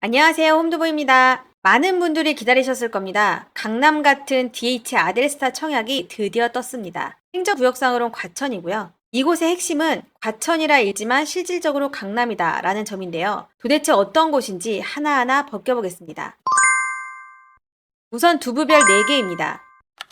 안녕하세요. 홈드보입니다. 많은 분들이 기다리셨을 겁니다. 강남 같은 DH 아델스타 청약이 드디어 떴습니다. 행정구역상으론 과천이고요. 이곳의 핵심은 과천이라 읽지만 실질적으로 강남이다 라는 점인데요. 도대체 어떤 곳인지 하나하나 벗겨보겠습니다. 우선 두부별 4개입니다.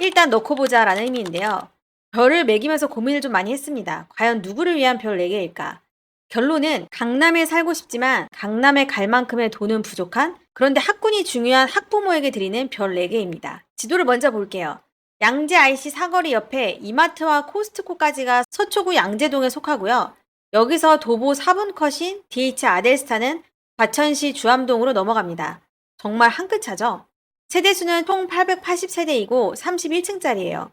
일단 넣고 보자 라는 의미인데요. 별을 매기면서 고민을 좀 많이 했습니다. 과연 누구를 위한 별 4개일까? 결론은 강남에 살고 싶지만 강남에 갈 만큼의 돈은 부족한, 그런데 학군이 중요한 학부모에게 드리는 별 4개입니다. 지도를 먼저 볼게요. 양재 IC 사거리 옆에 이마트와 코스트코까지가 서초구 양재동에 속하고요. 여기서 도보 4분 컷인 DH 아델스타는 과천시 주암동으로 넘어갑니다. 정말 한 끗 차죠? 세대수는 총 880세대이고 31층짜리예요.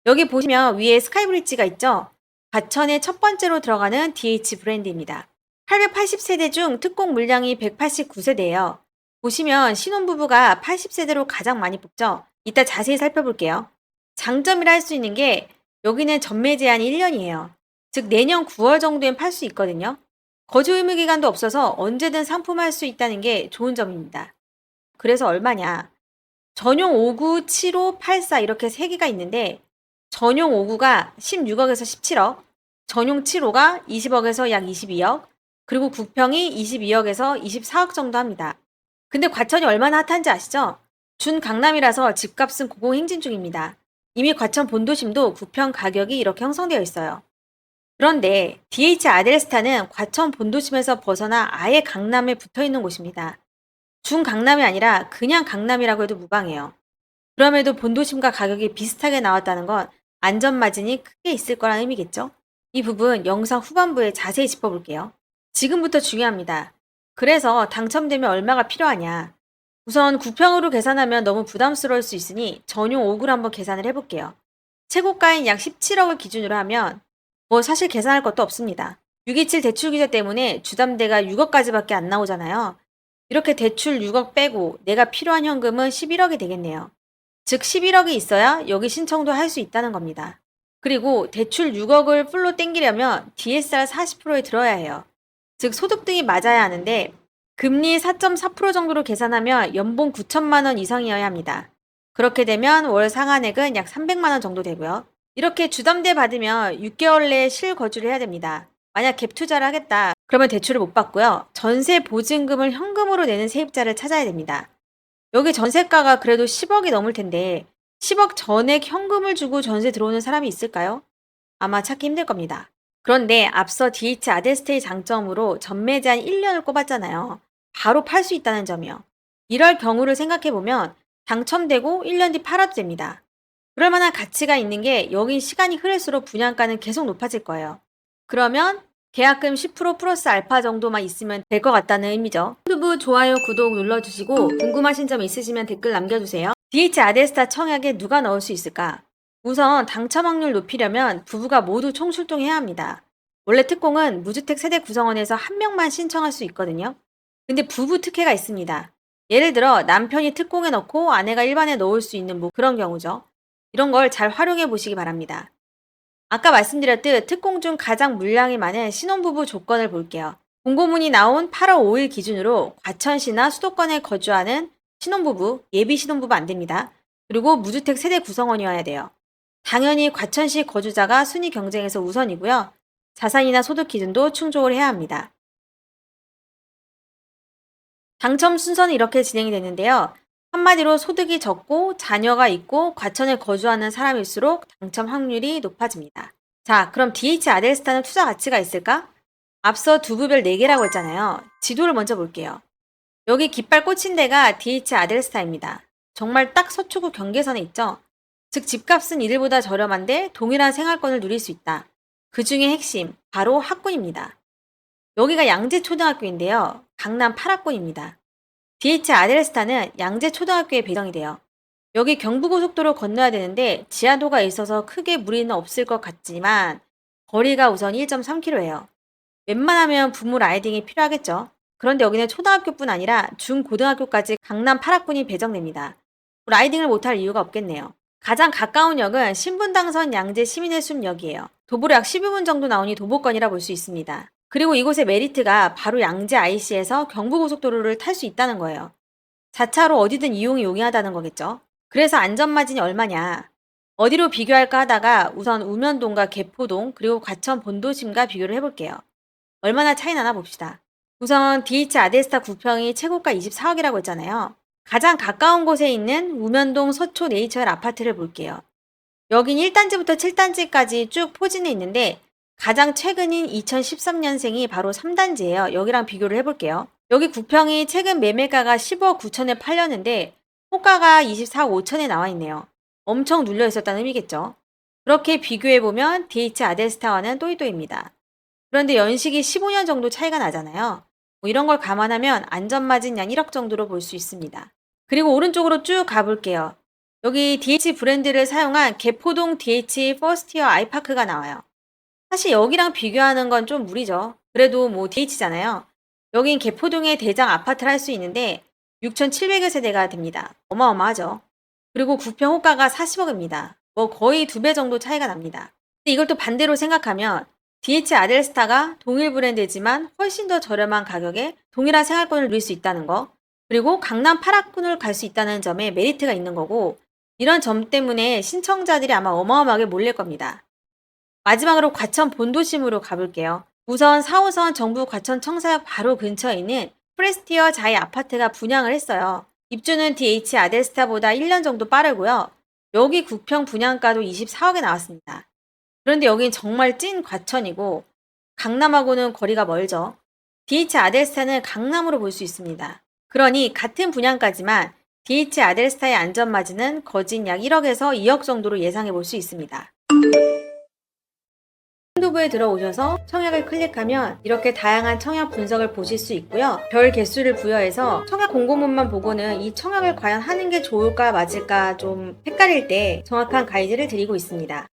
여기 보시면 위에 스카이브리지가 있죠? 과천의 첫 번째로 들어가는 DH 브랜드입니다. 880세대 중 특공 물량이 189세대예요. 보시면 신혼부부가 80세대로 가장 많이 뽑죠? 이따 자세히 살펴볼게요. 장점이라 할 수 있는 게 여기는 전매 제한이 1년이에요. 즉 내년 9월 정도엔 팔 수 있거든요. 거주 의무 기간도 없어서 언제든 상품할 수 있다는 게 좋은 점입니다. 그래서 얼마냐? 전용 5구, 7호, 84 이렇게 3개가 있는데 전용 5구가 16억에서 17억, 전용 7호가 20억에서 약 22억, 그리고 국평이 22억에서 24억 정도 합니다. 근데 과천이 얼마나 핫한지 아시죠? 준 강남이라서 집값은 고공행진 중입니다. 이미 과천 본도심도 국평 가격이 이렇게 형성되어 있어요. 그런데 DH 아델스타는 과천 본도심에서 벗어나 아예 강남에 붙어 있는 곳입니다. 중강남이 아니라 그냥 강남이라고 해도 무방해요. 그럼에도 본도심과 가격이 비슷하게 나왔다는 건 안전마진이 크게 있을 거라는 의미겠죠? 이 부분 영상 후반부에 자세히 짚어볼게요. 지금부터 중요합니다. 그래서 당첨되면 얼마가 필요하냐? 우선 구평으로 계산하면 너무 부담스러울 수 있으니 전용 5구를 한번 계산을 해볼게요. 최고가인 약 17억을 기준으로 하면 뭐 사실 계산할 것도 없습니다. 627 대출 규제 때문에 주담대가 6억까지밖에 안 나오잖아요. 이렇게 대출 6억 빼고 내가 필요한 현금은 11억이 되겠네요. 즉 11억이 있어야 여기 신청도 할 수 있다는 겁니다. 그리고 대출 6억을 풀로 땡기려면 DSR 40%에 들어야 해요. 즉 소득 등이 맞아야 하는데 금리 4.4% 정도로 계산하면 연봉 9천만 원 이상이어야 합니다. 그렇게 되면 월 상한액은 약 300만 원 정도 되고요. 이렇게 주담대 받으면 6개월 내에 실거주를 해야 됩니다. 만약 갭 투자를 하겠다, 그러면 대출을 못 받고요. 전세 보증금을 현금으로 내는 세입자를 찾아야 됩니다. 여기 전세가가 그래도 10억이 넘을 텐데 10억 전액 현금을 주고 전세 들어오는 사람이 있을까요? 아마 찾기 힘들 겁니다. 그런데 앞서 DH 아델스테의 장점으로 전매 제한 1년을 꼽았잖아요. 바로 팔 수 있다는 점이요. 이럴 경우를 생각해보면 당첨되고 1년 뒤 팔아도 됩니다. 그럴 만한 가치가 있는 게 여긴 시간이 흐를수록 분양가는 계속 높아질 거예요. 그러면 계약금 10% 플러스 알파 정도만 있으면 될 것 같다는 의미죠. 유튜브 좋아요, 구독 눌러주시고 궁금하신 점 있으시면 댓글 남겨주세요. DH 아델스타 청약에 누가 넣을 수 있을까? 우선 당첨 확률 높이려면 부부가 모두 총출동해야 합니다. 원래 특공은 무주택 세대 구성원에서 한 명만 신청할 수 있거든요. 근데 부부 특혜가 있습니다. 예를 들어 남편이 특공에 넣고 아내가 일반에 넣을 수 있는 뭐 그런 경우죠. 이런 걸 잘 활용해 보시기 바랍니다. 아까 말씀드렸듯 특공 중 가장 물량이 많은 신혼부부 조건을 볼게요. 공고문이 나온 8월 5일 기준으로 과천시나 수도권에 거주하는 신혼부부, 예비 신혼부부 안 됩니다. 그리고 무주택 세대 구성원이어야 돼요. 당연히 과천시 거주자가 순위 경쟁에서 우선이고요. 자산이나 소득 기준도 충족을 해야 합니다. 당첨 순서는 이렇게 진행이 되는데요. 한마디로 소득이 적고 자녀가 있고 과천에 거주하는 사람일수록 당첨 확률이 높아집니다. 자, 그럼 DH 아델스타는 투자 가치가 있을까? 앞서 두부별 4개라고 했잖아요. 지도를 먼저 볼게요. 여기 깃발 꽂힌 데가 DH 아델스타입니다. 정말 딱 서초구 경계선에 있죠? 즉 집값은 이들보다 저렴한데 동일한 생활권을 누릴 수 있다. 그 중에 핵심, 바로 학군입니다. 여기가 양재초등학교인데요. 강남 8학군입니다. DH 아델스타는 양재초등학교에 배정이 돼요. 여기 경부고속도로 건너야 되는데 지하도가 있어서 크게 무리는 없을 것 같지만 거리가 우선 1.3km예요. 웬만하면 부모 라이딩이 필요하겠죠. 그런데 여기는 초등학교뿐 아니라 중고등학교까지 강남 8학군이 배정됩니다. 라이딩을 못할 이유가 없겠네요. 가장 가까운 역은 신분당선 양재 시민의 숲역이에요. 도보로 약 12분 정도 나오니 도보권이라 볼 수 있습니다. 그리고 이곳의 메리트가 바로 양재 IC에서 경부고속도로를 탈 수 있다는 거예요. 자차로 어디든 이용이 용이하다는 거겠죠. 그래서 안전마진이 얼마냐? 어디로 비교할까 하다가 우선 우면동과 개포동 그리고 과천 본도심과 비교를 해볼게요. 얼마나 차이 나나 봅시다. 우선 DH 아델스타 구평이 최고가 24억이라고 했잖아요. 가장 가까운 곳에 있는 우면동 서초 네이처 아파트를 볼게요. 여긴 1단지부터 7단지까지 쭉 포진해 있는데 가장 최근인 2013년생이 바로 3단지예요. 여기랑 비교를 해볼게요. 여기 구평이 최근 매매가가 15억 9천에 팔렸는데 호가가 24억 5천에 나와 있네요. 엄청 눌려 있었다는 의미겠죠. 그렇게 비교해보면 DH 아델스타와는 또이또입니다. 그런데 연식이 15년 정도 차이가 나잖아요. 뭐 이런 걸 감안하면 안전마진 약 1억 정도로 볼 수 있습니다. 그리고 오른쪽으로 쭉 가볼게요. 여기 DH 브랜드를 사용한 개포동 DH 퍼스티어 아이파크가 나와요. 사실 여기랑 비교하는 건 좀 무리죠. 그래도 뭐 DH잖아요. 여긴 개포동의 대장 아파트를 할 수 있는데 6,700여 세대가 됩니다. 어마어마하죠. 그리고 구평 호가가 40억입니다. 뭐 거의 2배 정도 차이가 납니다. 근데 이걸 또 반대로 생각하면 DH 아델스타가 동일 브랜드지만 훨씬 더 저렴한 가격에 동일한 생활권을 누릴 수 있다는 거, 그리고 강남 8학군을 갈 수 있다는 점에 메리트가 있는 거고, 이런 점 때문에 신청자들이 아마 어마어마하게 몰릴 겁니다. 마지막으로 과천 본도심으로 가볼게요. 우선 4호선 정부 과천 청사역 바로 근처에 있는 프레스티어 자이 아파트가 분양을 했어요. 입주는 DH 아델스타보다 1년 정도 빠르고요. 여기 구평 분양가도 24억에 나왔습니다. 그런데 여긴 정말 찐 과천이고 강남하고는 거리가 멀죠. DH 아델스타는 강남으로 볼 수 있습니다. 그러니 같은 분양가지만 DH 아델스타의 안전마진은 거진 약 1억에서 2억 정도로 예상해 볼 수 있습니다. 한두부에 들어오셔서 청약을 클릭하면 이렇게 다양한 청약 분석을 보실 수 있고요. 별 개수를 부여해서 청약 공고문만 보고는 이 청약을 과연 하는 게 좋을까 맞을까 좀 헷갈릴 때 정확한 가이드를 드리고 있습니다.